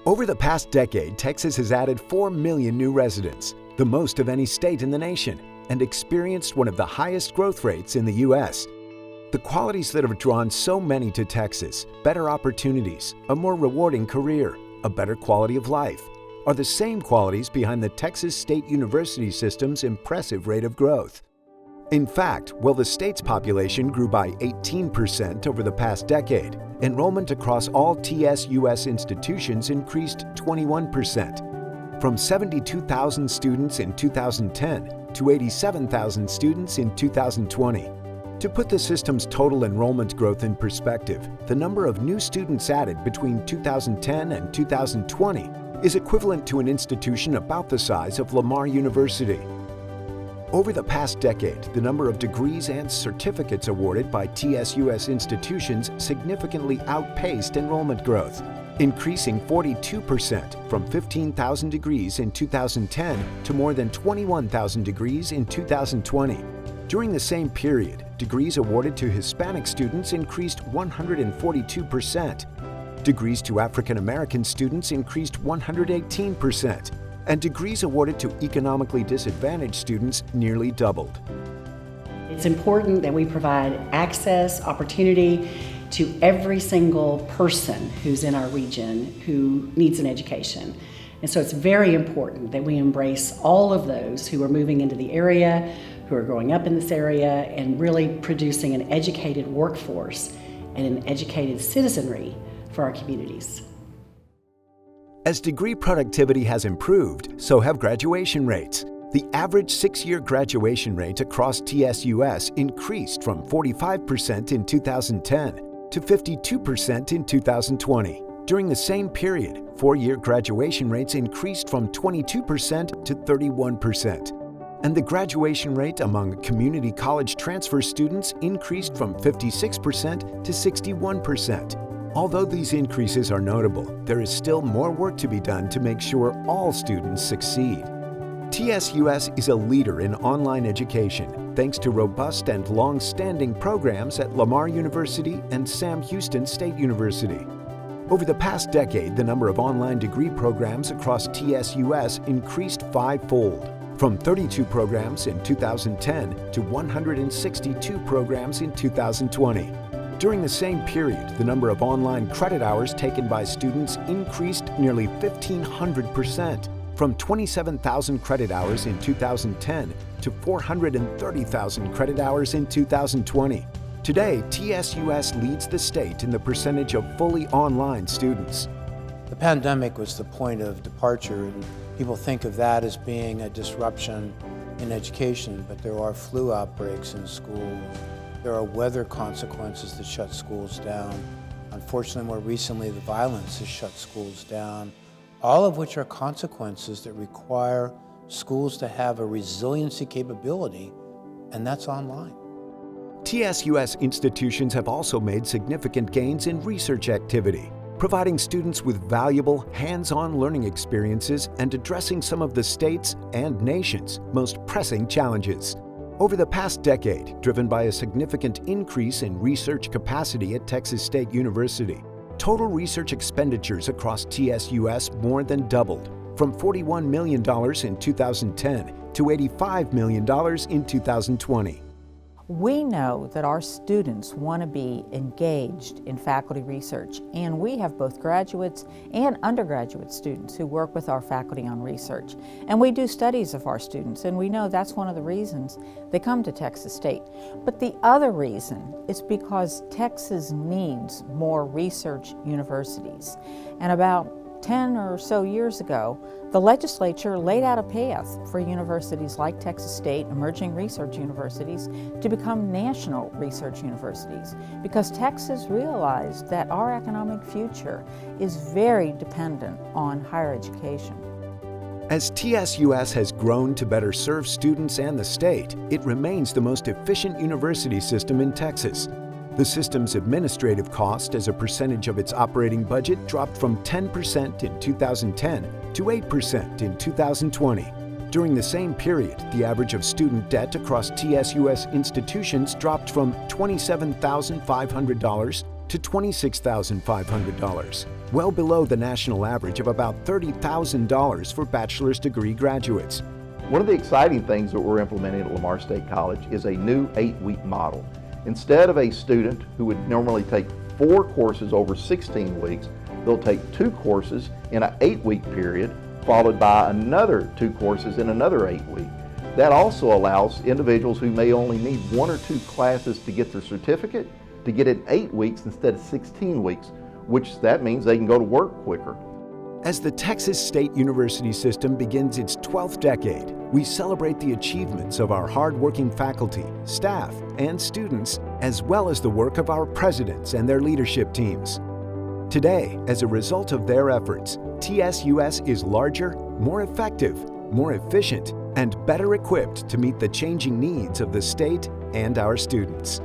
Over the past decade, Texas has added 4 million new residents, the most of any state in the nation, and experienced one of the highest growth rates in the U.S. The qualities that have drawn so many to Texas, better opportunities, a more rewarding career, a better quality of life, are the same qualities behind the Texas State University system's impressive rate of growth. In fact, while the state's population grew by 18% over the past decade, enrollment across all TSUS institutions increased 21%, from 72,000 students in 2010 to 87,000 students in 2020. To put the system's total enrollment growth in perspective, the number of new students added between 2010 and 2020 is equivalent to an institution about the size of Lamar University. Over the past decade, the number of degrees and certificates awarded by TSUS institutions significantly outpaced enrollment growth, increasing 42% from 15,000 degrees in 2010 to more than 21,000 degrees in 2020. During the same period, degrees awarded to Hispanic students increased 142%. Degrees to African American students increased 118%. And degrees awarded to economically disadvantaged students nearly doubled. It's important that we provide access, opportunity to every single person who's in our region who needs an education. And so it's very important that we embrace all of those who are moving into the area, who are growing up in this area, and really producing an educated workforce and an educated citizenry for our communities. As degree productivity has improved, so have graduation rates. The average 6-year graduation rate across TSUS increased from 45% in 2010 to 52% in 2020. During the same period, 4-year graduation rates increased from 22% to 31%. And the graduation rate among community college transfer students increased from 56% to 61%. Although these increases are notable, there is still more work to be done to make sure all students succeed. TSUS is a leader in online education, thanks to robust and long-standing programs at Lamar University and Sam Houston State University. Over the past decade, the number of online degree programs across TSUS increased 5-fold, from 32 programs in 2010 to 162 programs in 2020. During the same period, the number of online credit hours taken by students increased nearly 1,500%, from 27,000 credit hours in 2010 to 430,000 credit hours in 2020. Today, TSUS leads the state in the percentage of fully online students. The pandemic was the point of departure, and people think of that as being a disruption in education, but there are flu outbreaks in schools. There are weather consequences that shut schools down. Unfortunately, more recently, the violence has shut schools down, all of which are consequences that require schools to have a resiliency capability, and that's online. TSUS institutions have also made significant gains in research activity, providing students with valuable, hands-on learning experiences and addressing some of the state's and nation's most pressing challenges. Over the past decade, driven by a significant increase in research capacity at Texas State University, total research expenditures across TSUS more than doubled, from $41 million in 2010 to $85 million in 2020. We know that our students want to be engaged in faculty research, and we have both graduates and undergraduate students who work with our faculty on research. And we do studies of our students, and we know that's one of the reasons they come to Texas State. But the other reason is because Texas needs more research universities. And about 10 or so years ago, the legislature laid out a path for universities like Texas State, emerging research universities, to become national research universities, because Texas realized that our economic future is very dependent on higher education. As TSUS has grown to better serve students and the state, it remains the most efficient university system in Texas. The system's administrative cost as a percentage of its operating budget dropped from 10% in 2010 to 8% in 2020. During the same period, the average of student debt across TSUS institutions dropped from $27,500 to $26,500, well below the national average of about $30,000 for bachelor's degree graduates. One of the exciting things that we're implementing at Lamar State College is a new 8-week model. Instead of a student who would normally take 4 courses over 16 weeks, they'll take 2 courses in an 8-week period, followed by another 2 courses in another 8 weeks. That also allows individuals who may only need 1 or 2 classes to get their certificate to get it in 8 weeks instead of 16 weeks, which that means they can go to work quicker. As the Texas State University system begins its 12th decade, we celebrate the achievements of our hard-working faculty, staff, and students, as well as the work of our presidents and their leadership teams. Today, as a result of their efforts, TSUS is larger, more effective, more efficient, and better equipped to meet the changing needs of the state and our students.